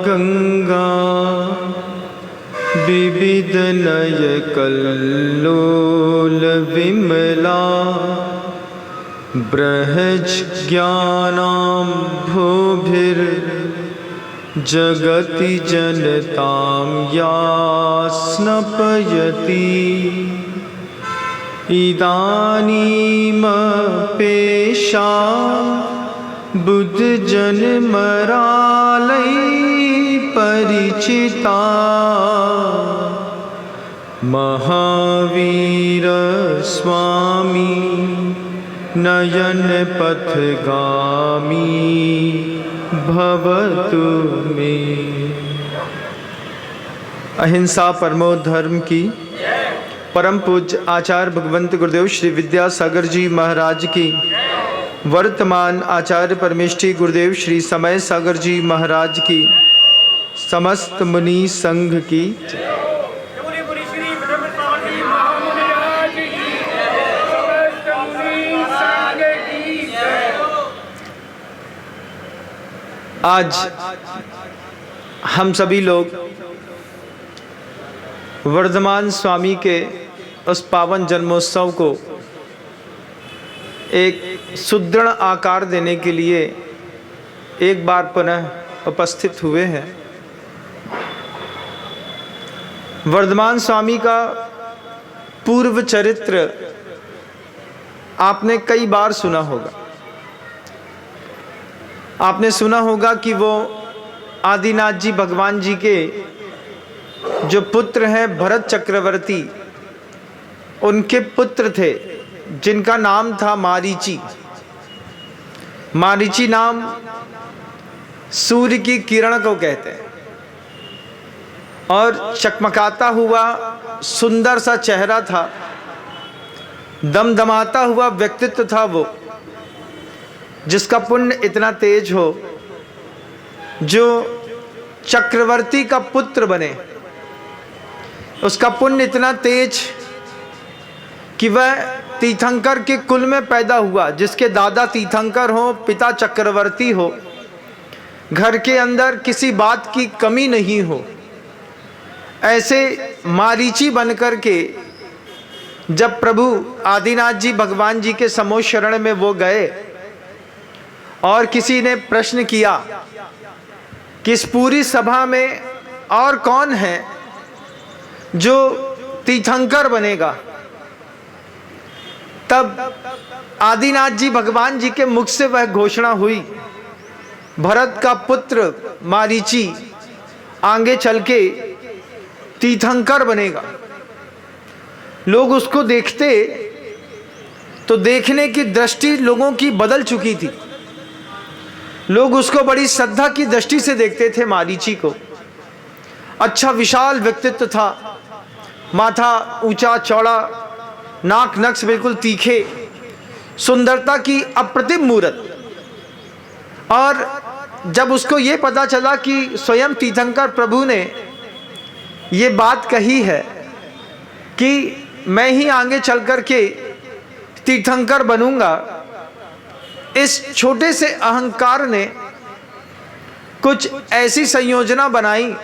गंगा विविध नय कल्लोल विमला बृहज् ज्ञानां भूभिर् जगति जनतां या स्नपयति इदानीमपेशा बुद्ध जन्मरालय परिचिता महावीर स्वामी नयन पथगामी भवतु मे। अहिंसा परमो धर्म की परम पूज्य आचार्य भगवंत गुरुदेव श्री विद्यासागर जी महाराज की, वर्तमान आचार्य परमेष्ठी गुरुदेव श्री समय सागर जी महाराज की, समस्त मुनि संघ की। आज हम सभी लोग वर्धमान स्वामी के उस पावन जन्मोत्सव को एक सुदृढ़ आकार देने के लिए एक बार पुनः उपस्थित हुए हैं। वर्धमान स्वामी का पूर्व चरित्र आपने कई बार सुना होगा। आपने सुना होगा कि वो आदिनाथ जी भगवान जी के जो पुत्र हैं भरत चक्रवर्ती, उनके पुत्र थे जिनका नाम था मारीची। मारीची नाम सूर्य की किरण को कहते हैं और चकमकाता हुआ सुंदर सा चेहरा था, दमदमाता हुआ व्यक्तित्व था वो, जिसका पुण्य इतना तेज हो जो चक्रवर्ती का पुत्र बने। उसका पुण्य इतना तेज कि वह तीर्थंकर के कुल में पैदा हुआ, जिसके दादा तीर्थंकर हो, पिता चक्रवर्ती हो, घर के अंदर किसी बात की कमी नहीं हो। ऐसे मारीची बनकर के जब प्रभु आदिनाथ जी भगवान जी के समोच्च शरण में वो गए और किसी ने प्रश्न किया कि इस पूरी सभा में और कौन है जो तीर्थंकर बनेगा, तब आदिनाथ जी भगवान जी के मुख से वह घोषणा हुई, भरत का पुत्र मारीची आगे चल के तीर्थंकर बनेगा। लोग उसको देखते तो देखने की दृष्टि लोगों की बदल चुकी थी। लोग उसको बड़ी श्रद्धा की दृष्टि से देखते थे। मारीची को अच्छा विशाल व्यक्तित्व था, माथा ऊंचा चौड़ा, नाक नक्श बिल्कुल तीखे, सुंदरता की अप्रतिम मूरत। और जब उसको ये पता चला कि स्वयं तीर्थंकर प्रभु ने ये बात कही है कि मैं ही आगे चल कर के तीर्थंकर बनूंगा, इस छोटे से अहंकार ने कुछ ऐसी संयोजना बनाई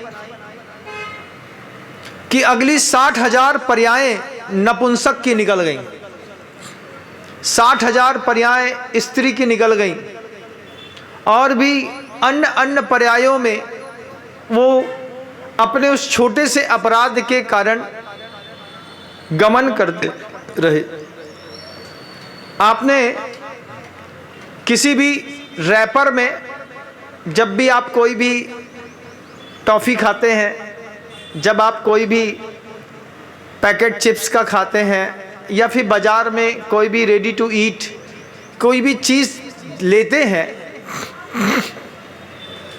कि अगली 60,000 पर्यायें नपुंसक की निकल गईं, 60,000 पर्यायें स्त्री की निकल गईं, और भी अन्य अन्य पर्यायों में वो अपने उस छोटे से अपराध के कारण गमन करते रहे। आपने किसी भी रैपर में जब भी आप कोई भी टॉफ़ी खाते हैं, जब आप कोई भी पैकेट चिप्स का खाते हैं, या फिर बाज़ार में कोई भी रेडी टू ईट कोई भी चीज़ लेते हैं,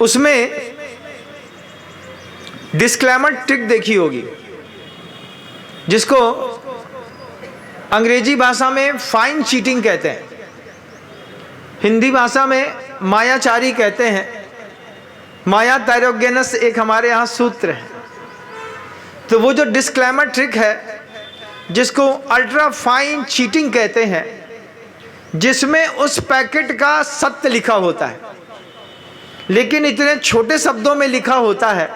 उसमें डिस्क्लेमर ट्रिक देखी होगी, जिसको अंग्रेजी भाषा में फाइन चीटिंग कहते हैं, हिंदी भाषा में मायाचारी कहते हैं। माया तैरोगेनस एक हमारे यहाँ सूत्र है। तो वो जो डिस्क्लेमर ट्रिक है, जिसको अल्ट्रा फाइन चीटिंग कहते हैं, जिसमें उस पैकेट का सत्य लिखा होता है, लेकिन इतने छोटे शब्दों में लिखा होता है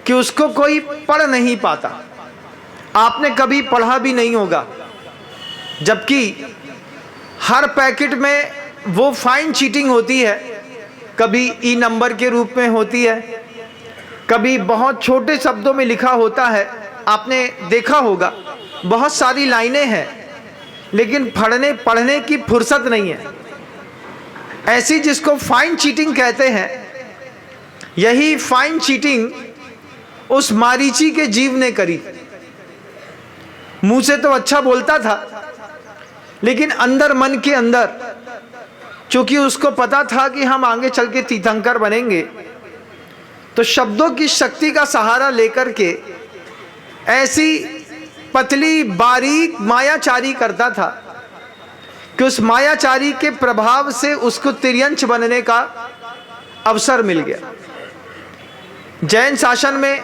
कि उसको कोई पढ़ नहीं पाता। आपने कभी पढ़ा भी नहीं होगा, जबकि हर पैकेट में वो फाइन चीटिंग होती है। कभी ई नंबर के रूप में होती है, कभी बहुत छोटे शब्दों में लिखा होता है। आपने देखा होगा बहुत सारी लाइनें हैं, लेकिन पढ़ने की फुर्सत नहीं है। ऐसी जिसको फाइन चीटिंग कहते हैं, यही फाइन चीटिंग उस मारीची के जीव ने करी। मुंह से तो अच्छा बोलता था, लेकिन अंदर मन के अंदर, चूंकि उसको पता था कि हम आगे चल के तीर्थंकर बनेंगे, तो शब्दों की शक्ति का सहारा लेकर के ऐसी पतली बारीक मायाचारी करता था कि उस मायाचारी के प्रभाव से उसको तिर्यंच बनने का अवसर मिल गया। जैन शासन में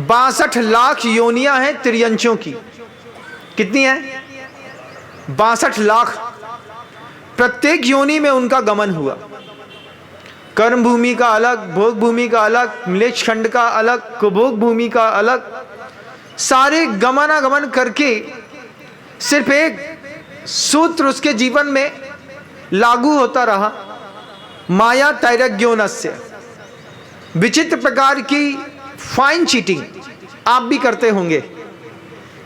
62 लाख योनियां हैं तिर्यंचों की। कितनी है? 62 लाख। प्रत्येक योनि में उनका गमन हुआ। कर्म भूमि का अलग, भोग भूमि का अलग, म्लेच्छ खंड का अलग, कुभोग भूमि का अलग, सारे गमनागमन करके सिर्फ एक सूत्र उसके जीवन में लागू होता रहा, माया तैरज्ञोनस्य। विचित्र प्रकार की फाइन चीटिंग आप भी करते होंगे।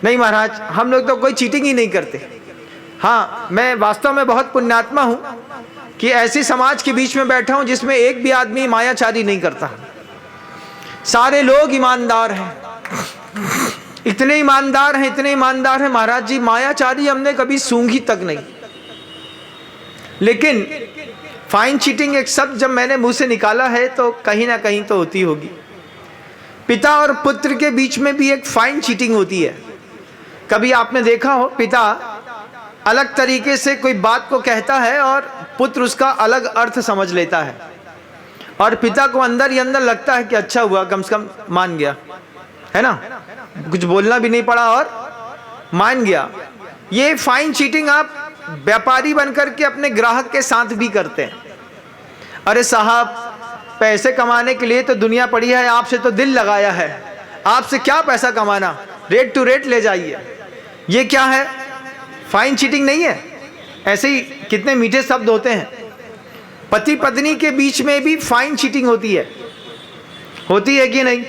नहीं महाराज, हम लोग तो कोई चीटिंग ही नहीं करते। हाँ, मैं वास्तव में बहुत पुण्यात्मा हूं कि ऐसी समाज के बीच में बैठा हूं जिसमें एक भी आदमी मायाचारी नहीं करता। सारे लोग ईमानदार हैं, इतने ईमानदार हैं, इतने ईमानदार हैं महाराज जी, मायाचारी हमने कभी सूंघी तक नहीं। लेकिन फाइन चीटिंग एक शब्द जब मैंने मुंह से निकाला है तो कहीं ना कहीं तो होती होगी। पिता और पुत्र के बीच में भी एक फाइन चीटिंग होती है। कभी आपने देखा हो, पिता अलग तरीके से कोई बात को कहता है और पुत्र उसका अलग अर्थ समझ लेता है, और पिता को अंदर ही अंदर लगता है कि अच्छा हुआ, कम से कम मान गया, है ना, कुछ बोलना भी नहीं पड़ा और मान गया। ये फाइन चीटिंग आप व्यापारी बनकर के अपने ग्राहक के साथ भी करते हैं। अरे साहब, पैसे कमाने के लिए तो दुनिया पड़ी है, आपसे तो दिल लगाया है, आपसे क्या पैसा कमाना, रेट टू रेट ले जाइए। ये क्या है? फाइन चीटिंग नहीं है? ऐसे ही कितने मीठे शब्द होते हैं। पति पत्नी के बीच में भी फाइन चीटिंग होती है कि नहीं?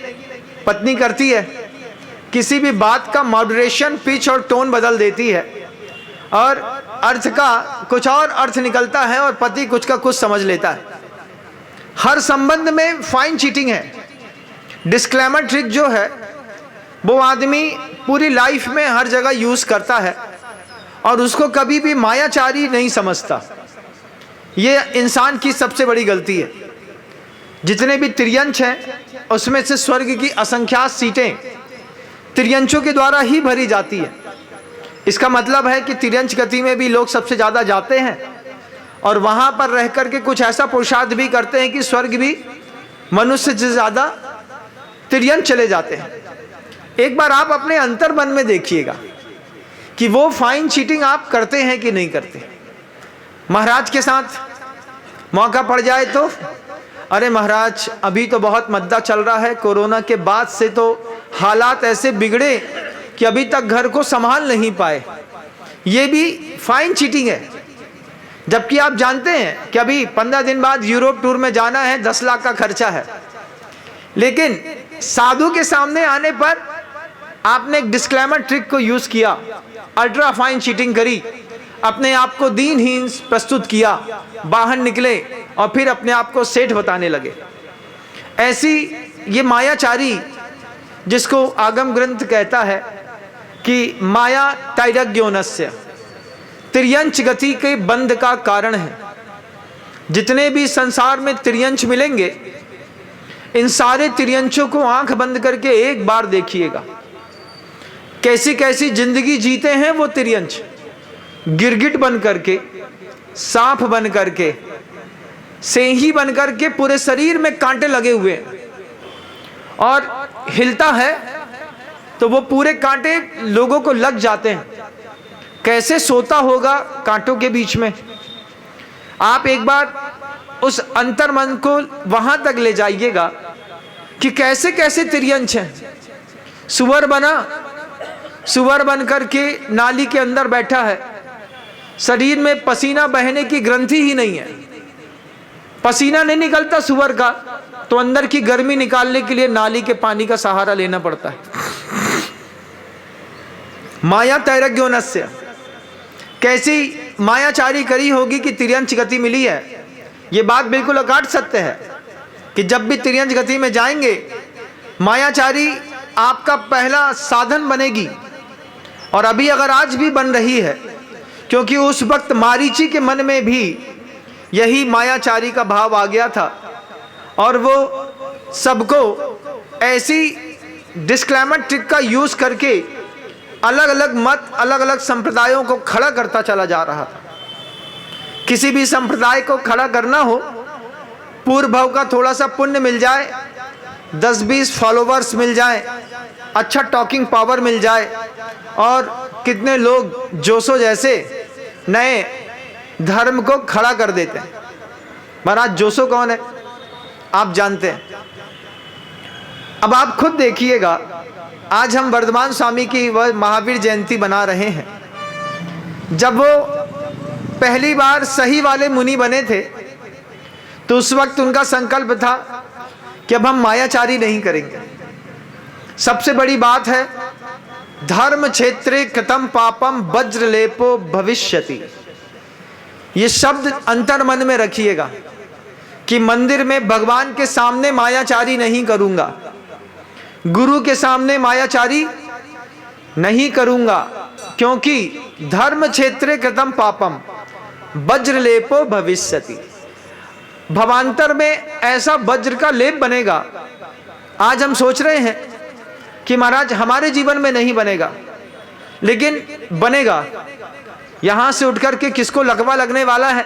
पत्नी करती है, किसी भी बात का मॉडरेशन, पिच और टोन बदल देती है, और अर्थ का कुछ और अर्थ निकलता है और पति कुछ का कुछ समझ लेता है। हर संबंध में फाइन चीटिंग है। डिस्क्लेमर ट्रिक जो है वो आदमी पूरी लाइफ में हर जगह यूज करता है और उसको कभी भी मायाचारी नहीं समझता। ये इंसान की सबसे बड़ी गलती है। जितने भी तिर्यंच हैं उसमें से स्वर्ग की असंख्यात सीटें तिर्यंचों के द्वारा ही भरी जाती है। इसका मतलब है कि तिर्यंच गति में भी लोग सबसे ज़्यादा जाते हैं और वहाँ पर रह करके कुछ ऐसा पुरुषार्थ भी करते हैं कि स्वर्ग भी मनुष्य से ज़्यादा तिर्यंच चले जाते हैं। एक बार आप अपने अंतर मन में देखिएगा कि वो फाइन चीटिंग आप करते हैं कि नहीं करते। महाराज के साथ मौका पड़ जाए तो, अरे महाराज अभी तो बहुत मद्दा चल रहा है, कोरोना के बाद से तो हालात ऐसे बिगड़े कि अभी तक घर को संभाल नहीं पाए। ये भी फाइन चीटिंग है। जबकि आप जानते हैं कि अभी 15 दिन बाद यूरोप टूर में जाना है, 10 लाख का खर्चा है, लेकिन साधु के सामने आने पर आपने एक डिस्क्लेमर ट्रिक को यूज किया, अल्ट्रा फाइन चीटिंग करी, अपने आप को दीनहीन प्रस्तुत किया, बाहर निकले और फिर अपने आप को सेठ बताने लगे। ऐसी ये मायाचारी, जिसको आगम ग्रंथ कहता है कि माया तैरज्ञोनस्य, तिर्यंच गति के बंध का कारण है। जितने भी संसार में तिर्यंच मिलेंगे, इन सारे तिर्यंचों को आंख बंद करके एक बार देखिएगा। कैसी कैसी जिंदगी जीते हैं वो तिर्यंच। गिरगिट बन करके, सांप बन करके, सेही बन करके, पूरे शरीर में कांटे लगे हुए हैं, और हिलता है तो वो पूरे कांटे लोगों को लग जाते हैं। कैसे सोता होगा कांटों के बीच में। आप एक बार उस अंतर्मन को वहां तक ले जाइएगा कि कैसे कैसे तिर्यंच है। सुअर बना, सुअर बन करके नाली के अंदर बैठा है, शरीर में पसीना बहने की ग्रंथि ही नहीं है, पसीना नहीं निकलता सुअर का, तो अंदर की गर्मी निकालने के लिए नाली के पानी का सहारा लेना पड़ता है। माया तैरज्ञोनस्य, कैसी मायाचारी करी होगी कि तिर्यंच गति मिली है। ये बात बिल्कुल अकाट सत्य है कि जब भी तिर्यंच गति में जाएंगे, मायाचारी आपका पहला साधन बनेगी। और अभी अगर आज भी बन रही है, क्योंकि उस वक्त मारीची के मन में भी यही मायाचारी का भाव आ गया था और वो सबको ऐसी डिस्क्लेमर ट्रिक का यूज करके अलग अलग मत, अलग अलग संप्रदायों को खड़ा करता चला जा रहा था। किसी भी संप्रदाय को खड़ा करना हो, पूर्व भाव का थोड़ा सा पुण्य मिल जाए, 10-20 फॉलोवर्स मिल जाए, अच्छा टॉकिंग पावर मिल जाए, और कितने लोग जोशो जैसे नए धर्म को खड़ा कर देते हैं। महाराज जोशो कौन है आप जानते हैं। अब आप खुद देखिएगा, आज हम वर्धमान स्वामी की वह महावीर जयंती बना रहे हैं। जब वो पहली बार सही वाले मुनि बने थे तो उस वक्त उनका संकल्प था कि अब हम मायाचारी नहीं करेंगे। सबसे बड़ी बात है, धर्म क्षेत्रे कृतम पापम वज्रलेपो भविष्यति। ये शब्द अंतर्मन में रखिएगा कि मंदिर में भगवान के सामने मायाचारी नहीं करूंगा, गुरु के सामने मायाचारी नहीं करूंगा, क्योंकि धर्म क्षेत्रे कृतम पापम वज्रलेपो भविष्यति। भवांतर में ऐसा वज्र का लेप बनेगा। आज हम सोच रहे हैं कि महाराज हमारे जीवन में नहीं बनेगा, लेकिन बनेगा। यहां से उठकर के किसको लकवा लगने वाला है,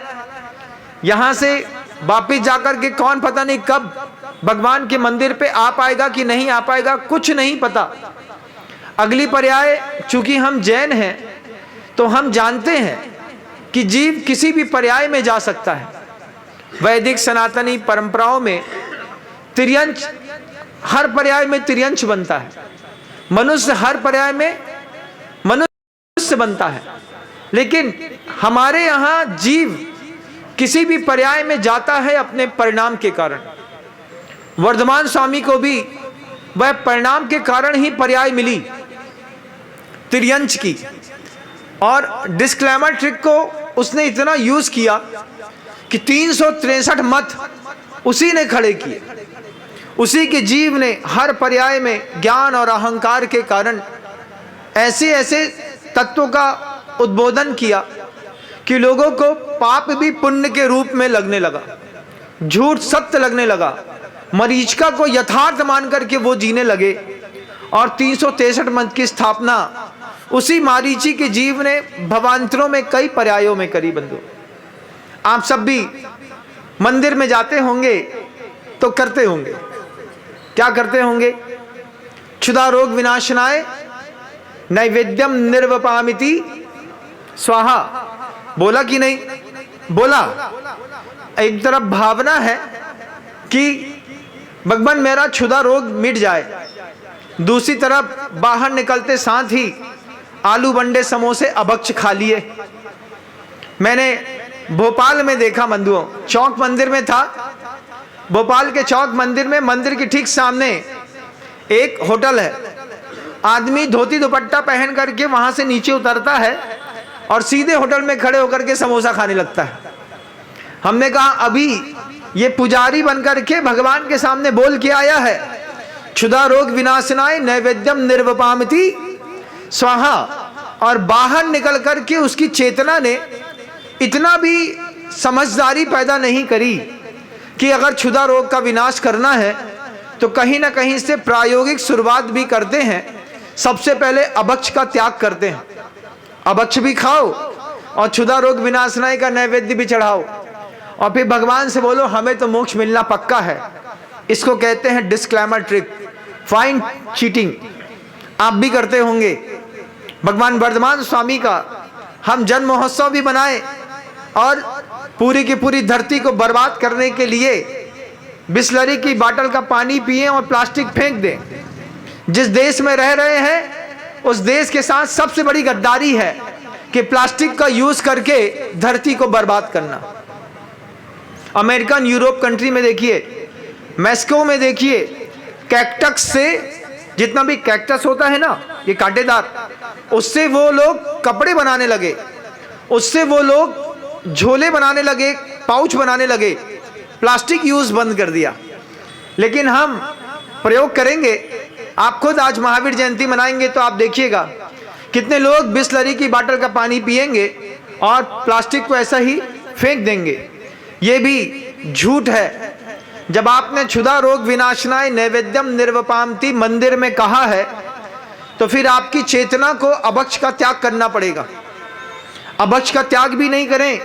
यहां से वापिस जाकर के कौन पता नहीं कब भगवान के मंदिर पे आ पाएगा कि नहीं आ पाएगा, कुछ नहीं पता। अगली पर्याय, चूंकि हम जैन हैं तो हम जानते हैं कि जीव किसी भी पर्याय में जा सकता है। वैदिक सनातनी परंपराओं में तिर्यंच, हर पर्याय में तिर्यंच बनता है। मनुष्य हर पर्याय में मनुष्य बनता है, लेकिन हमारे यहां जीव किसी भी पर्याय में जाता है अपने परिणाम के कारण। वर्धमान स्वामी को भी वह परिणाम के कारण ही पर्याय मिली तिर्यंच की, और डिस्क्लेमर ट्रिक को उसने इतना यूज किया कि 363 मत उसी ने खड़े किए। उसी के जीव ने हर पर्याय में ज्ञान और अहंकार के कारण ऐसे ऐसे तत्वों का उद्बोधन किया कि लोगों को पाप भी पुण्य के रूप में लगने लगा, झूठ सत्य लगने लगा, मरीचिका को यथार्थ मान करके वो जीने लगे। और 363 मत की स्थापना उसी मारीची के जीव ने भवांतरों में कई पर्यायों में करी। बंधु, आप सब भी मंदिर में जाते होंगे तो करते होंगे, क्या करते होंगे? क्षुधा रोग विनाशनाय नैवेद्यम निर्वपामिति स्वाहा, बोला कि नहीं बोला? एक तरफ भावना है कि भगवान मेरा क्षुधा रोग मिट जाए, दूसरी तरफ बाहर निकलते साथ ही आलू बंडे समोसे अभक्ष खा लिए। मैंने भोपाल में देखा बंधुओं, चौक मंदिर में था, भोपाल के चौक मंदिर में, मंदिर के ठीक सामने एक होटल है। आदमी धोती दुपट्टा पहन करके वहां से नीचे उतरता है और सीधे होटल में खड़े होकर के समोसा खाने लगता है। हमने कहा अभी ये पुजारी बनकर के भगवान के सामने बोल के आया है, क्षुधा रोग विनाशनाय नैवेद्यम निर्वपामिति स्वाहा, और बाहर निकल करके उसकी चेतना ने इतना भी समझदारी पैदा नहीं करी कि अगर क्षुधा रोग का विनाश करना है तो कहीं ना कहीं से प्रायोगिक शुरुआत भी करते हैं। सबसे पहले अभक्ष का त्याग करते हैं, अभक्ष भी खाओ और क्षुधा रोग विनाशनाय का नैवेद्य भी चढ़ाओ, और फिर भगवान से बोलो हमें तो मोक्ष मिलना पक्का है। इसको कहते हैं डिस्क्लेमर ट्रिक, फाइन चीटिंग। आप भी करते होंगे। भगवान वर्धमान स्वामी का हम जन्म महोत्सव भी बनाए और पूरी की पूरी धरती को बर्बाद करने के लिए बिस्लरी की बाटल का पानी पिए और प्लास्टिक फेंक दें। जिस देश में रह रहे हैं उस देश के साथ सबसे बड़ी गद्दारी है कि प्लास्टिक का यूज करके धरती को बर्बाद करना। अमेरिकन यूरोप कंट्री में देखिए, मैस्को में देखिए, कैक्टस से, जितना भी कैक्टस होता है ना ये कांटेदार, उससे वो लोग कपड़े बनाने लगे, उससे वो लोग झोले बनाने लगे, पाउच बनाने लगे, प्लास्टिक यूज बंद कर दिया। लेकिन हम प्रयोग करेंगे, आप खुद आज महावीर जयंती मनाएंगे तो आप देखिएगा कितने लोग बिस्लरी की बाटल का पानी पिएंगे और प्लास्टिक को ऐसा ही फेंक देंगे। ये भी झूठ है। जब आपने क्षुधा रोग विनाशनाय नैवेद्यम निर्वपामति मंदिर में कहा है तो फिर आपकी चेतना को अभक्ष का त्याग करना पड़ेगा। अभक्ष का त्याग भी नहीं करें,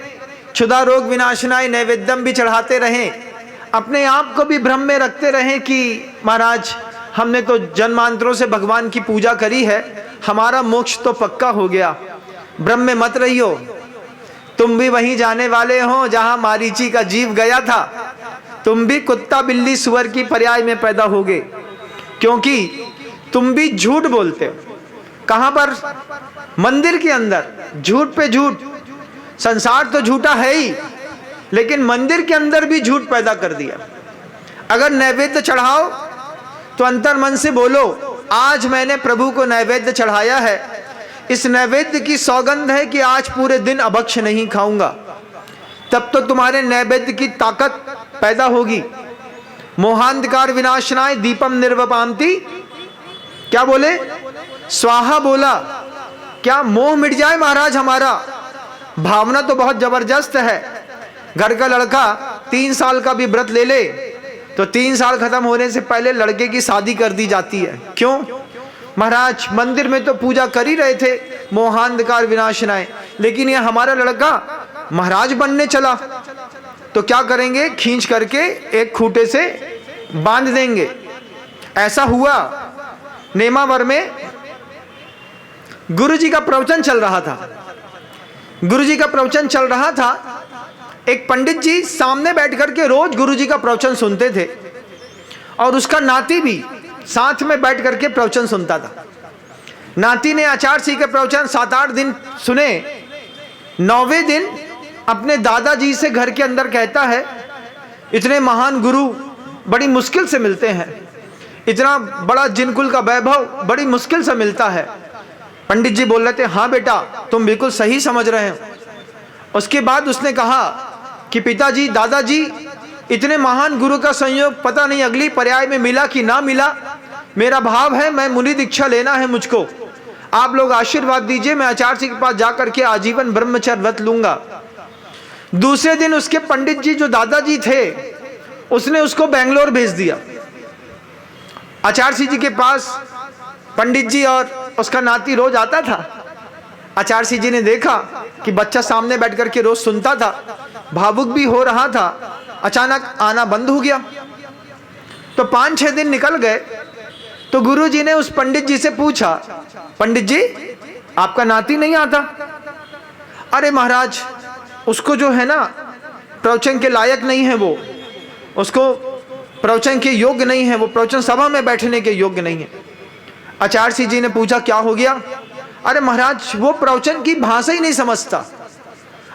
क्षुधा रोग विनाशनाय नैवेद्यम भी चढ़ाते रहें, अपने आप को भी भ्रम में रखते रहें कि महाराज हमने तो जन्मांतरों से भगवान की पूजा करी है, हमारा मोक्ष तो पक्का हो गया। भ्रम में मत रहियो, तुम भी वहीं जाने वाले हो जहां मारीची का जीव गया था। तुम भी कुत्ता बिल्ली सुअर की पर्याय में पैदा होगे, क्योंकि तुम भी झूठ बोलते हो। कहां पर? मंदिर के अंदर झूठ पे झूठ। संसार तो झूठा है ही, लेकिन मंदिर के अंदर भी झूठ पैदा कर दिया। अगर नैवेद्य चढ़ाओ तो अंतर मन से बोलो, आज मैंने प्रभु को नैवेद्य चढ़ाया है, इस नैवेद्य की सौगंध है कि आज पूरे दिन अभक्ष नहीं खाऊंगा। तब तो तुम्हारे नैवेद्य की ताकत पैदा होगी। मोहांधकार विनाशनाय दीपम निर्वपामति, क्या बोले? स्वाहा बोला। क्या मोह मिट जाए महाराज हमारा? भावना तो बहुत जबरदस्त है। घर का लड़का 3 साल का भी व्रत ले ले तो 3 साल खत्म होने से पहले लड़के की शादी कर दी जाती है। क्यों? महाराज मंदिर में तो पूजा कर ही रहे थे मोहांधकार विनाशनाय, लेकिन ये हमारा लड़का महाराज बनने चला तो क्या करेंगे? खींच करके एक खूंटे से बांध देंगे। ऐसा हुआ नेमावर में। गुरुजी का प्रवचन चल रहा था, गुरुजी का प्रवचन चल रहा था। एक पंडित जी सामने बैठ करके रोज गुरुजी का प्रवचन सुनते थे और उसका नाती भी साथ में बैठ करके प्रवचन सुनता था। नाती ने आचार्य सिंह के प्रवचन 7-8 दिन सुने। 9वें दिन अपने दादाजी से घर के अंदर कहता है, इतने महान गुरु बड़ी मुश्किल से मिलते हैं, इतना बड़ा जिनकुल का वैभव बड़ी मुश्किल से मिलता है। पंडित जी बोल रहे थे, हाँ बेटा तुम बिल्कुल सही समझ रहे हो। उसके बाद उसने कहा कि पिताजी, दादाजी, इतने महान गुरु का संयोग पता नहीं अगली पर्याय में मिला कि ना मिला। मेरा भाव है मैं मुनि दीक्षा लेना है मुझको, आप लोग आशीर्वाद दीजिए, मैं आचार्य जी के पास जाकर के आजीवन ब्रह्मचर्य व्रत लूंगा। दूसरे दिन उसके पंडित जी जो दादाजी थे उसने उसको बेंगलोर भेज दिया। आचार्य जी के पास पंडित जी और उसका नाती रोज आता था। आचार्य जी ने देखा कि बच्चा सामने बैठ करके रोज सुनता था, भावुक भी हो रहा था, अचानक आना बंद हो गया। तो 5-6 दिन निकल गए तो गुरुजी ने उस पंडित जी से पूछा, पंडित जी आपका नाती नहीं आता? अरे महाराज उसको जो है ना प्रवचन के लायक नहीं है, वो उसको प्रवचन के योग्य नहीं है, वो प्रवचन सभा में बैठने के योग्य नहीं है। आचार्य जी ने पूछा क्या हो गया? अरे महाराज वो प्रवचन की भाषा ही नहीं समझता।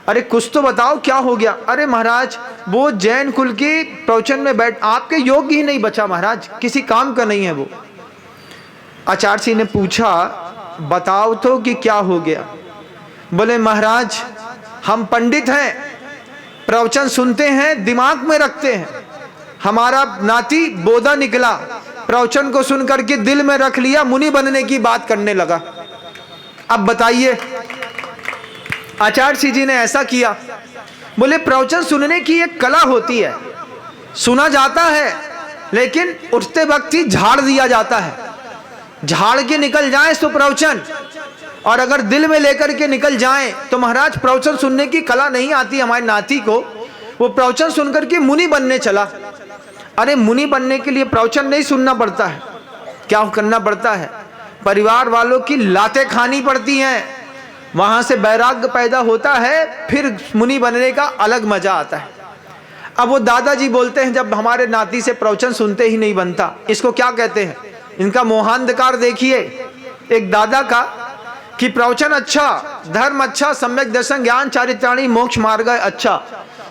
अरे कुछ तो बताओ क्या हो गया? अरे महाराज वो जैन कुल के प्रवचन में बैठ आपके योग्य ही नहीं बचा महाराज, किसी काम का नहीं है वो। आचार्य जी ने पूछा बताओ तो कि क्या हो गया? बोले महाराज हम पंडित हैं, प्रवचन सुनते हैं, दिमाग में रखते हैं, हमारा नाती बोधा निकला, प्रवचन को सुन करके दिल में रख लिया, मुनि बनने की बात करने लगा। अब बताइए। आचार्य जी ने ऐसा किया। बोले प्रवचन सुनने की एक कला होती है, सुना जाता है लेकिन उठते वक्त ही झाड़ दिया जाता है। झाड़ के निकल जाए तो प्रवचन, और अगर दिल में लेकर के निकल जाए तो महाराज प्रवचन सुनने की कला नहीं आती हमारे नाती को। वो प्रवचन सुनकर के मुनि बनने चला। अरे मुनि बनने के लिए प्रवचन नहीं सुनना पड़ता है, क्या करना पड़ता है? परिवार वालों की लातें खानी पड़ती हैं, वहां से वैराग्य पैदा होता है, फिर मुनि बनने का अलग मजा आता है। अब वो दादाजी बोलते हैं, जब हमारे नाती से प्रवचन सुनते ही नहीं बनता, इसको क्या कहते हैं? इनका मोहांधकार देखिए एक दादा का, कि प्रवचन अच्छा, धर्म अच्छा, सम्यक दर्शन, ज्ञान, चारित्राणी, मोक्ष मार्ग अच्छा,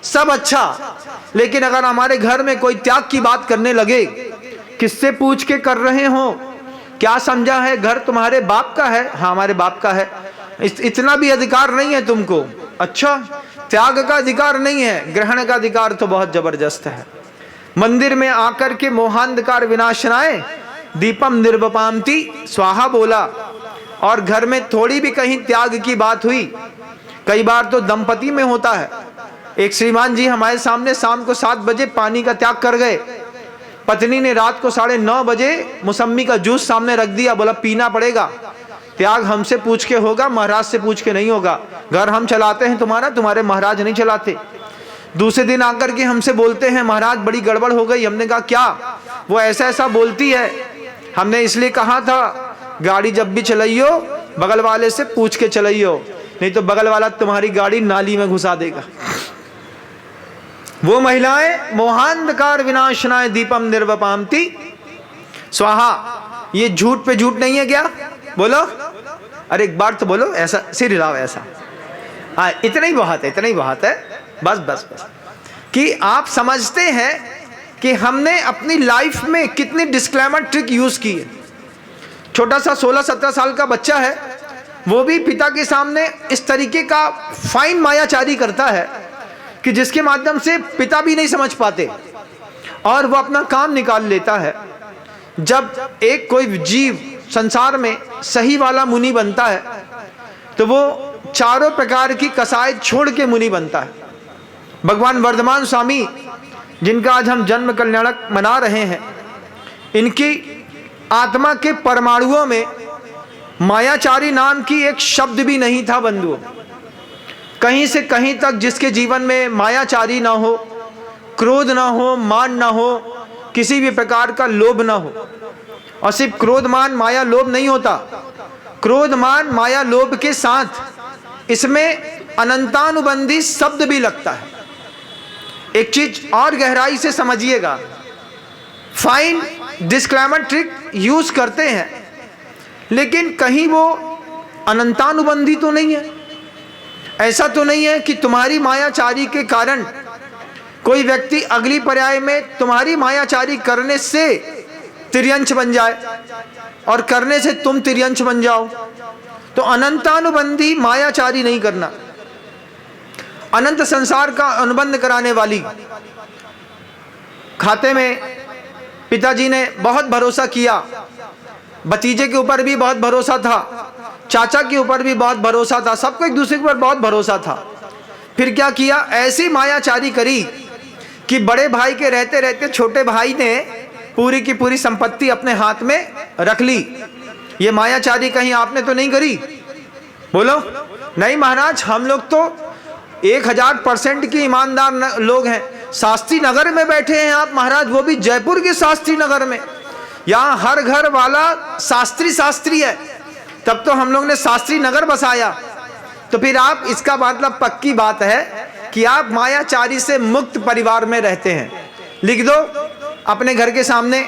सब अच्छा, लेकिन अगर हमारे घर में कोई त्याग की बात करने लगे, किससे पूछ के कर रहे हो, क्या समझा है, घर तुम्हारे बाप का है? हाँ हमारे बाप का है। इतना भी अधिकार नहीं है तुमको? अच्छा, त्याग का अधिकार नहीं है, ग्रहण का अधिकार तो बहुत जबरदस्त है। मंदिर में आकर के मोहांधकार विनाशनाय दीपम निर्वपामती स्वाहा बोला, और घर में थोड़ी भी कहीं त्याग की बात हुई, कई बार तो दंपति में होता है। एक श्रीमान जी हमारे सामने शाम को 7 बजे पानी का त्याग कर गए, पत्नी ने रात को 9:30 बजे मौसम्मी का जूस सामने रख दिया, बोला पीना पड़ेगा, त्याग हमसे पूछ के होगा, महाराज से पूछ के नहीं होगा, घर हम चलाते हैं तुम्हारा, तुम्हारे महाराज नहीं चलाते। दूसरे दिन आकर के हमसे बोलते हैं, महाराज बड़ी गड़बड़ हो गई। हमने कहा क्या? वो ऐसा ऐसा बोलती है, हमने इसलिए कहा था गाड़ी जब भी चलाइयो बगल वाले से पूछ के चलाइयो, नहीं तो बगल वाला तुम्हारी गाड़ी नाली में घुसा देगा। वो महिलाएं मोहांधकार विनाशनाय दीपम निर्वपामती स्वाहा, ये झूठ पे झूठ नहीं है क्या? बोलो, अरे एक बार तो बोलो, ऐसा सिर हिलाओ ऐसा। हाँ इतना ही बहुत है, इतना ही बहुत है, बस बस बस, कि आप समझते हैं कि हमने अपनी लाइफ में कितनी डिस्क्लेमर ट्रिक यूज की है। छोटा सा 16-17 साल का बच्चा है, वो भी पिता के सामने इस तरीके का फाइन मायाचारी करता है कि जिसके माध्यम से पिता भी नहीं समझ पाते और वो अपना काम निकाल लेता है। जब एक कोई जीव संसार में सही वाला मुनि बनता है तो वो चारों प्रकार की कसाई छोड़ के मुनि बनता है। भगवान वर्धमान स्वामी, जिनका आज हम जन्म कल्याणक मना रहे हैं, इनकी आत्मा के परमाणुओं में मायाचारी नाम की एक शब्द भी नहीं था बंधुओं। कहीं से कहीं तक जिसके जीवन में मायाचारी ना हो, क्रोध ना हो, मान ना हो, किसी भी प्रकार का लोभ ना हो, और सिर्फ क्रोध मान माया लोभ नहीं होता, क्रोध मान माया लोभ के साथ इसमें अनंतानुबंधी शब्द भी लगता है। एक चीज और गहराई से समझिएगा, फाइन डिस्क्लेमर ट्रिक यूज करते हैं, लेकिन कहीं वो अनंतानुबंधी तो नहीं है। ऐसा तो नहीं है कि तुम्हारी मायाचारी के कारण कोई व्यक्ति अगली पर्याय में तुम्हारी मायाचारी करने से तिर्यंश बन जाए और करने से तुम तिर्यंश बन जाओ। तो अनंतानुबंधी मायाचारी नहीं करना। अनंत संसार का अनुबंध कराने वाली, खाते में पिताजी ने बहुत भरोसा किया, भतीजे के ऊपर भी बहुत भरोसा था, चाचा के ऊपर भी बहुत भरोसा था, सबको एक दूसरे के ऊपर बहुत भरोसा था। फिर क्या किया, ऐसी मायाचारी करी कि बड़े भाई के रहते रहते छोटे भाई ने पूरी की पूरी संपत्ति अपने हाथ में रख ली। ये मायाचारी कहीं आपने तो नहीं करी? बोलो नहीं महाराज, हम लोग तो 1000% की ईमानदार लोग हैं। शास्त्री नगर में बैठे हैं आप महाराज, वो भी जयपुर के शास्त्री नगर में। यहाँ हर घर वाला शास्त्री है, तब तो हम लोग ने शास्त्री नगर बसाया। तो फिर आप, इसका मतलब पक्की बात है कि आप मायाचारी से मुक्त परिवार में रहते हैं। लिख दो अपने घर के सामने,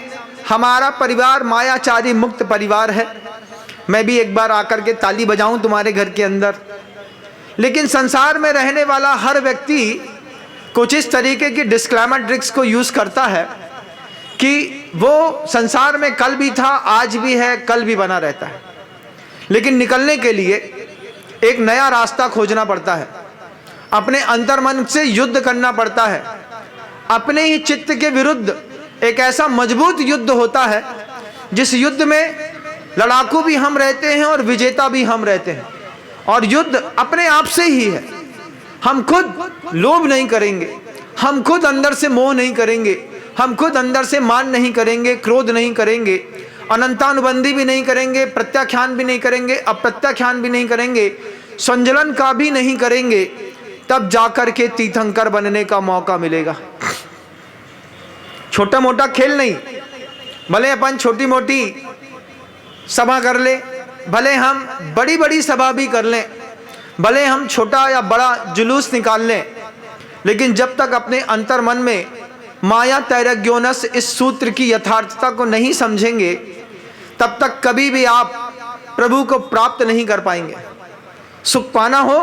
हमारा परिवार मायाचारी मुक्त परिवार है। मैं भी एक बार आकर के ताली बजाऊं तुम्हारे घर के अंदर। लेकिन संसार में रहने वाला हर व्यक्ति कुछ इस तरीके की डिस्क्लेमर ट्रिक्स को यूज करता है कि वो संसार में कल भी था, आज भी है, कल भी बना रहता है। लेकिन निकलने के लिए एक नया रास्ता खोजना पड़ता है, अपने अंतर्मन से युद्ध करना पड़ता है। अपने ही चित्त के विरुद्ध एक ऐसा मजबूत युद्ध होता है जिस युद्ध में लड़ाकू भी हम रहते हैं और विजेता भी हम रहते हैं। और युद्ध अपने आप से ही है। हम खुद लोभ नहीं करेंगे, हम खुद अंदर से मोह नहीं करेंगे, हम खुद अंदर से मान नहीं करेंगे, क्रोध नहीं करेंगे, अनंतानुबंधी भी नहीं करेंगे, प्रत्याख्यान भी नहीं करेंगे, अप्रत्याख्यान भी नहीं करेंगे, संजलन का भी नहीं करेंगे, तब जाकर के तीर्थंकर बनने का मौका मिलेगा। छोटा मोटा खेल नहीं, भले अपन छोटी मोटी सभा कर ले, भले हम बड़ी बड़ी सभा भी कर लें, भले हम छोटा या बड़ा जुलूस निकाल लें, लेकिन जब तक अपने अंतर मन में माया तैरज्ञोनस इस सूत्र की यथार्थता को नहीं समझेंगे, तब तक कभी भी आप प्रभु को प्राप्त नहीं कर पाएंगे। सुख पाना हो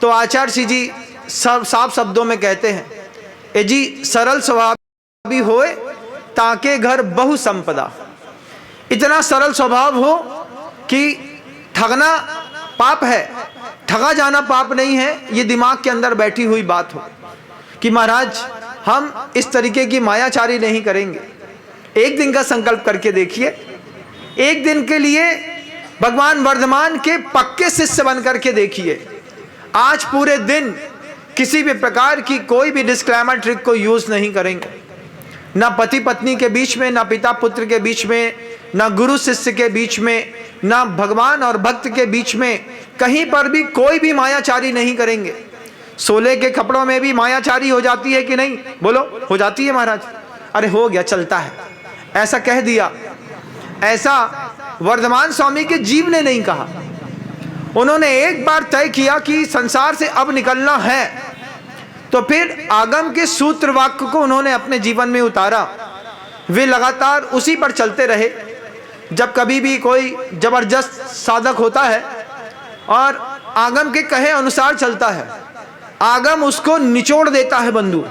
तो आचार्य जी साफ शब्दों में कहते हैं, ए जी सरल स्वभाव भी होए ताके घर बहु संपदा। इतना सरल स्वभाव हो कि ठगना पाप है, ठगा जाना पाप नहीं है, ये दिमाग के अंदर बैठी हुई बात हो कि महाराज हम इस तरीके की मायाचारी नहीं करेंगे। एक दिन का संकल्प करके देखिए, एक दिन के लिए भगवान वर्धमान के पक्के शिष्य बन करके देखिए। आज पूरे दिन किसी भी प्रकार की कोई भी डिस्क्लेमर ट्रिक को यूज नहीं करेंगे, ना पति पत्नी के बीच में, ना पिता पुत्र के बीच में, ना गुरु शिष्य के बीच में, ना भगवान और भक्त के बीच में, कहीं पर भी कोई भी मायाचारी नहीं करेंगे। सोले के कपड़ों में भी मायाचारी हो जाती है कि नहीं? बोलो, हो जाती है महाराज? अरे हो गया, चलता है, ऐसा कह दिया। ऐसा वर्धमान स्वामी के जीव ने नहीं कहा। उन्होंने एक बार तय किया कि संसार से अब निकलना है, तो फिर आगम के सूत्र वाक्य को उन्होंने अपने जीवन में उतारा। वे लगातार उसी पर चलते रहे। जब कभी भी कोई जबरदस्त साधक होता है और आगम के कहे अनुसार चलता है, आगम उसको निचोड़ देता है बंधु।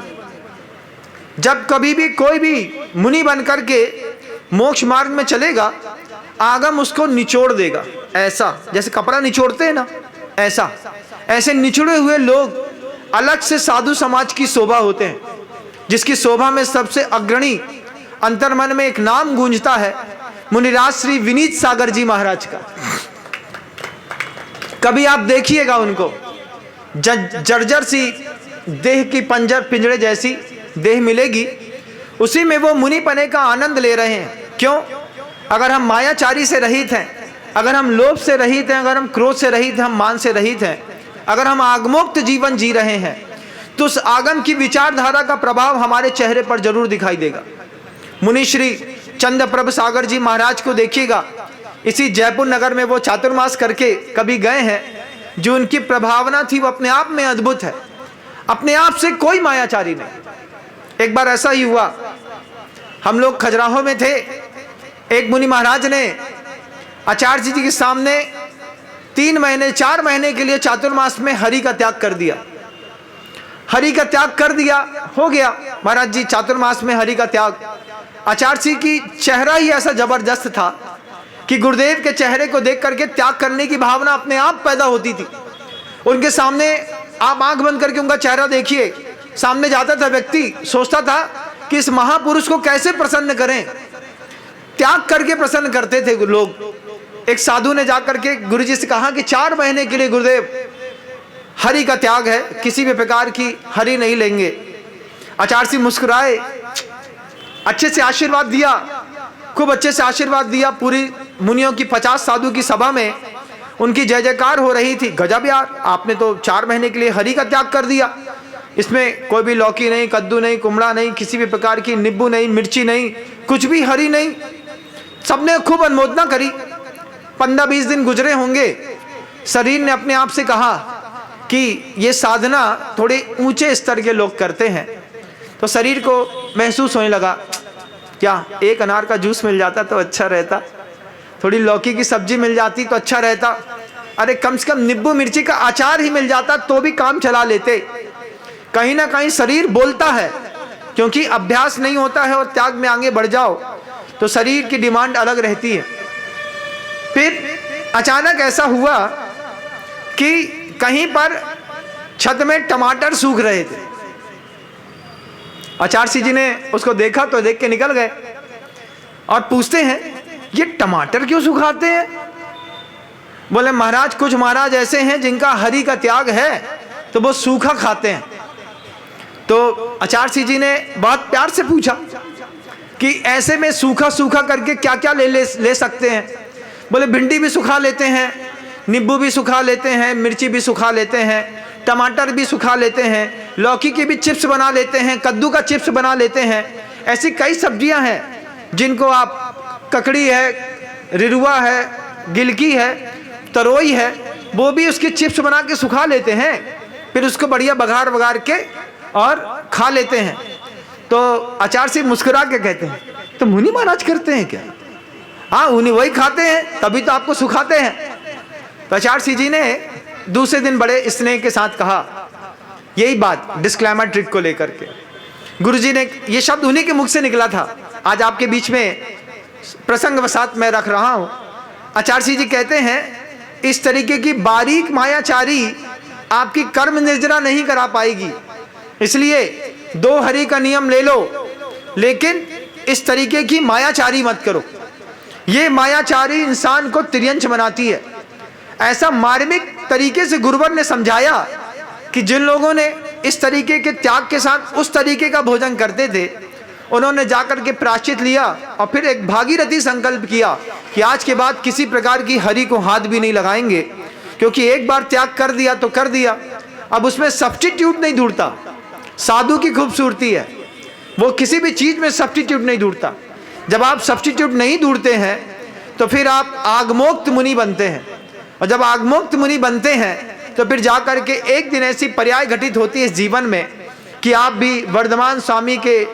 जब कभी भी कोई भी मुनि बनकर के मोक्ष मार्ग में चलेगा, आगम उसको निचोड़ देगा, ऐसा जैसे कपड़ा निचोड़ते हैं ना, ऐसा। ऐसे निचोड़े हुए लोग अलग से साधु समाज की शोभा होते हैं, जिसकी शोभा में सबसे अग्रणी अंतर्मन में एक नाम गूंजता है, मुनिराज श्री विनीत सागर जी महाराज का। कभी आप देखिएगा उनको, जर्जर सी देह की पिंजरे जैसी देह मिलेगी, उसी में वो मुनि पने का आनंद ले रहे हैं। क्यों? अगर हम मायाचारी से रहित हैं, अगर हम लोभ से रहित हैं, अगर हम क्रोध से रहित हैं, हम मान से रहित हैं, अगर हम आगमोक्त जीवन जी रहे हैं, तो उस आगम की विचारधारा का प्रभाव हमारे चेहरे पर जरूर दिखाई देगा। मुनि श्री चंद्रप्रभ सागर जी महाराज को देखिएगा, इसी जयपुर नगर में वो चातुर्मास करके कभी गए हैं। जो उनकी प्रभावना थी वो अपने आप में अद्भुत है, अपने आप से कोई मायाचारी नहीं। एक बार ऐसा ही हुआ, हम लोग खजुराहो में थे, एक मुनि महाराज ने आचार्य जी के सामने 3 महीने 4 महीने के लिए चातुर्मास में हरि का त्याग कर दिया। हरि का त्याग कर दिया, हो गया महाराज जी चातुर्मास में हरि का त्याग। आचार्य जी की चेहरा ही ऐसा जबरदस्त था कि गुरुदेव के चेहरे को देख करके त्याग करने की भावना अपने आप पैदा होती थी। उनके सामने आप आंख बंद करके उनका चेहरा देखिए, सामने जाता था व्यक्ति, सोचता था कि इस महापुरुष को कैसे प्रसन्न करें। त्याग करके प्रसन्न करते थे लोग। एक साधु ने जाकर के गुरुजी से कहा कि 4 महीने के लिए गुरुदेव हरि का त्याग है, किसी भी प्रकार की हरि नहीं लेंगे। आचार्य जी मुस्कुराए, अच्छे से आशीर्वाद दिया, खूब अच्छे से आशीर्वाद दिया। पूरी मुनियों की 50 साधु की सभा में उनकी जय जयकार हो रही थी। गजब यार, आपने तो 4 महीने के लिए हरि का त्याग कर दिया, इसमें कोई भी लौकी नहीं, कद्दू नहीं, कुमड़ा नहीं, किसी भी प्रकार की नींबू नहीं, मिर्ची नहीं, कुछ भी हरी नहीं। सबने खूब अनुमोदना करी। 15-20 दिन गुजरे होंगे, शरीर ने अपने आप से कहा कि ये साधना थोड़े ऊंचे स्तर के लोग करते हैं। तो शरीर को महसूस होने लगा, क्या एक अनार का जूस मिल जाता तो अच्छा रहता, थोड़ी लौकी की सब्जी मिल जाती तो अच्छा रहता, अरे कम से कम नींबू मिर्ची का अचार ही मिल जाता तो भी काम चला लेते। कहीं ना कहीं शरीर बोलता है, क्योंकि अभ्यास नहीं होता है और त्याग में आगे बढ़ जाओ तो शरीर की डिमांड अलग रहती है। फिर अचानक ऐसा हुआ कि कहीं पर छत में टमाटर सूख रहे थे। आचार्य जी ने उसको देखा तो देख के निकल गए और पूछते हैं, ये टमाटर क्यों सुखाते हैं? बोले महाराज, कुछ महाराज ऐसे हैं जिनका हरि का त्याग है तो वो सूखा खाते हैं। तो आचार्य जी ने बहुत प्यार से पूछा कि ऐसे में सूखा सूखा करके क्या क्या ले सकते हैं? बोले भिंडी भी सुखा लेते हैं, नींबू भी सुखा लेते हैं, मिर्ची भी सुखा लेते हैं, टमाटर भी सुखा लेते हैं, लौकी की भी चिप्स बना लेते हैं, कद्दू का चिप्स बना लेते हैं। ऐसी कई सब्जियां हैं जिनको आप, ककड़ी है, रिरुआ है, गिलकी है, तरोई है, वो भी उसके चिप्स बना के सुखा लेते हैं, फिर उसको बढ़िया बघार बघार के और खा लेते हैं। तो आचार्य सिंह मुस्कुरा के कहते हैं, तो मुनि महाराज करते हैं क्या? हाँ, उन्हीं वही खाते हैं, तभी तो आपको सुखाते हैं। तो आचार्य सिंह जी ने दूसरे दिन बड़े स्नेह के साथ कहा यही बात, डिस्क्लेमर ट्रिक को लेकर के। गुरुजी ने ये शब्द उन्हीं के मुख से निकला था, आज आपके बीच में प्रसंगवशात मैं रख रहा हूं। आचार्य सिंह जी कहते हैं इस तरीके की बारीक मायाचारी आपकी कर्म निर्जरा नहीं करा पाएगी, इसलिए 2 हरि का नियम ले लो, लेकिन इस तरीके की मायाचारी मत करो। ये मायाचारी इंसान को तिर्यंच बनाती है। ऐसा मार्मिक तरीके से गुरुवर ने समझाया कि जिन लोगों ने इस तरीके के त्याग के साथ उस तरीके का भोजन करते थे, उन्होंने जाकर के प्रायश्चित लिया और फिर एक भागीरथी संकल्प किया कि आज के बाद किसी प्रकार की हरि को हाथ भी नहीं लगाएंगे, क्योंकि एक बार त्याग कर दिया तो कर दिया, अब उसमें सब्स्टिट्यूट नहीं ढूंढता। साधु की खूबसूरती है, वो किसी भी चीज में सब्स्टिट्यूट नहीं ढूंढता। जब आप सब्स्टिट्यूट नहीं ढूंढते हैं तो फिर आप आगमोक्त मुनि बनते हैं, और जब आगमोक्त मुनि बनते हैं तो फिर जाकर के एक दिन ऐसी पर्याय घटित होती है इस जीवन में कि आप भी वर्धमान स्वामी के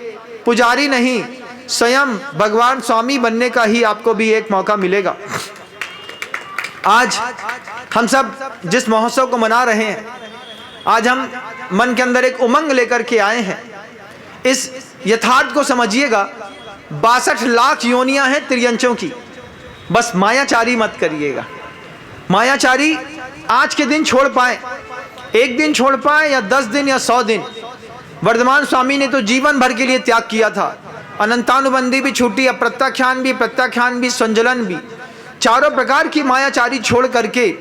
पुजारी नहीं, स्वयं भगवान स्वामी बनने का ही आपको भी एक मौका मिलेगा। आज हम सब जिस महोत्सव को मना रहे हैं, आज हम मन के अंदर एक उमंग लेकर के आए हैं। इस यथार्थ को समझिएगा, 62 लाख योनियां हैं तिर्यंचों की, बस मायाचारी मत करिएगा। मायाचारी आज के दिन छोड़ पाए, एक दिन छोड़ पाए या 10 दिन या 100 दिन। वर्धमान स्वामी ने तो जीवन भर के लिए त्याग किया था, अनंतानुबंधी भी छूटी, अप्रत्याख्यान भी, संजलन भी, चारों प्रकार की मायाचारी छोड़ करके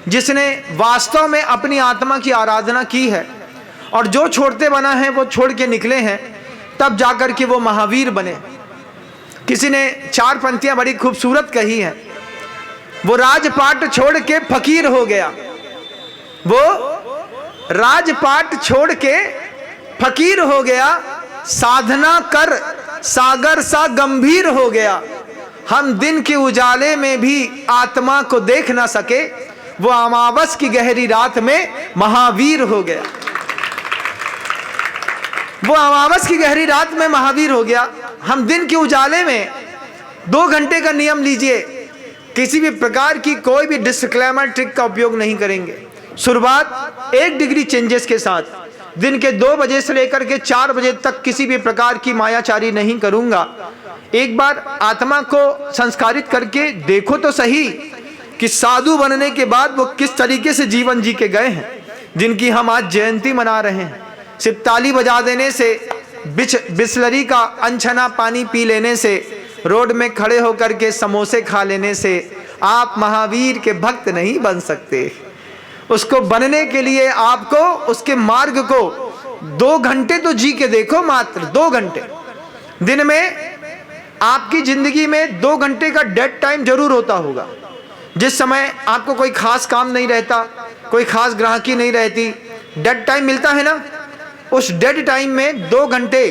जिसने वास्तव में अपनी आत्मा की आराधना की है और जो छोड़ते बना है वो छोड़ के निकले हैं, तब जाकर के वो महावीर बने। किसी ने 4 पंक्तियां बड़ी खूबसूरत कही हैं, वो राजपाट छोड़ के फकीर हो गया, वो राजपाट छोड़ के फकीर हो गया, साधना कर सागर सा गंभीर हो गया। हम दिन के उजाले में भी आत्मा को देख ना सके, वो अमावस की गहरी रात में महावीर हो गया। वो अमावस की गहरी रात में महावीर हो गया। हम दिन के उजाले में 2 घंटे का नियम लीजिए, किसी भी प्रकार की कोई भी डिस्क्लेमर ट्रिक का उपयोग नहीं करेंगे। शुरुआत 1 डिग्री चेंजेस के साथ, दिन के 2 बजे से लेकर के 4 बजे तक किसी भी प्रकार की मायाचारी नहीं करूंगा। एक बार आत्मा को संस्कारित करके देखो तो सही कि साधु बनने के बाद वो किस तरीके से जीवन जी के गए हैं, जिनकी हम आज जयंती मना रहे हैं। सिर्फ ताली बजा देने से, बिस्लरी का अनछना पानी पी लेने से, रोड में खड़े होकर के समोसे खा लेने से आप महावीर के भक्त नहीं बन सकते। उसको बनने के लिए आपको उसके मार्ग को 2 घंटे तो जी के देखो, मात्र 2 घंटे। दिन में आपकी जिंदगी में 2 घंटे का डेड टाइम जरूर होता होगा, जिस समय आपको कोई खास काम नहीं रहता, कोई खास ग्राहकी नहीं रहती, डेड टाइम मिलता है ना, उस डेड टाइम में 2 घंटे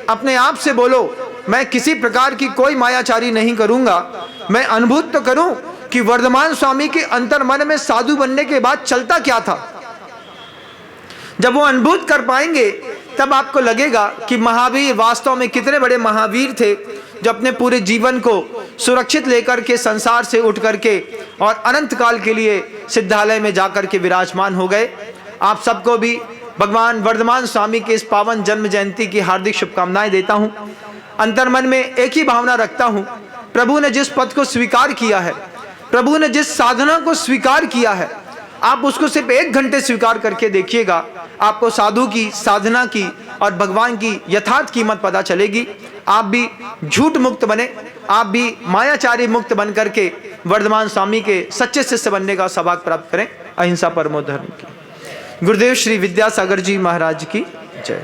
अपने आप से बोलो, मैं किसी प्रकार की कोई मायाचारी नहीं करूंगा। मैं अनुभूत तो करूं कि वर्धमान स्वामी के अंतर मन में साधु बनने के बाद चलता क्या था। जब वो अनुभूत कर पाएंगे तब आपको लगेगा कि महावीर वास्तव में कितने बड़े महावीर थे, जो अपने पूरे जीवन को सुरक्षित लेकर के संसार से उठ करके और अनंत काल के लिए सिद्धालय में जाकर के विराजमान हो गए। आप सबको भी भगवान वर्धमान स्वामी के इस पावन जन्म जयंती की हार्दिक शुभकामनाएं देता हूं। अंतर मन में एक ही भावना रखता हूं, प्रभु ने जिस पद को स्वीकार किया है, प्रभु ने जिस साधना को स्वीकार किया है, आप उसको सिर्फ 1 घंटे स्वीकार करके देखिएगा, आपको साधु की, साधना की और भगवान की यथार्थ कीमत पता चलेगी। आप भी झूठ मुक्त बने, आप भी मायाचारी मुक्त बन करके वर्धमान स्वामी के सच्चे शिष्य बनने का सौभाग्य प्राप्त करें। अहिंसा परमो धर्म की। गुरुदेव श्री विद्यासागर जी महाराज की जय।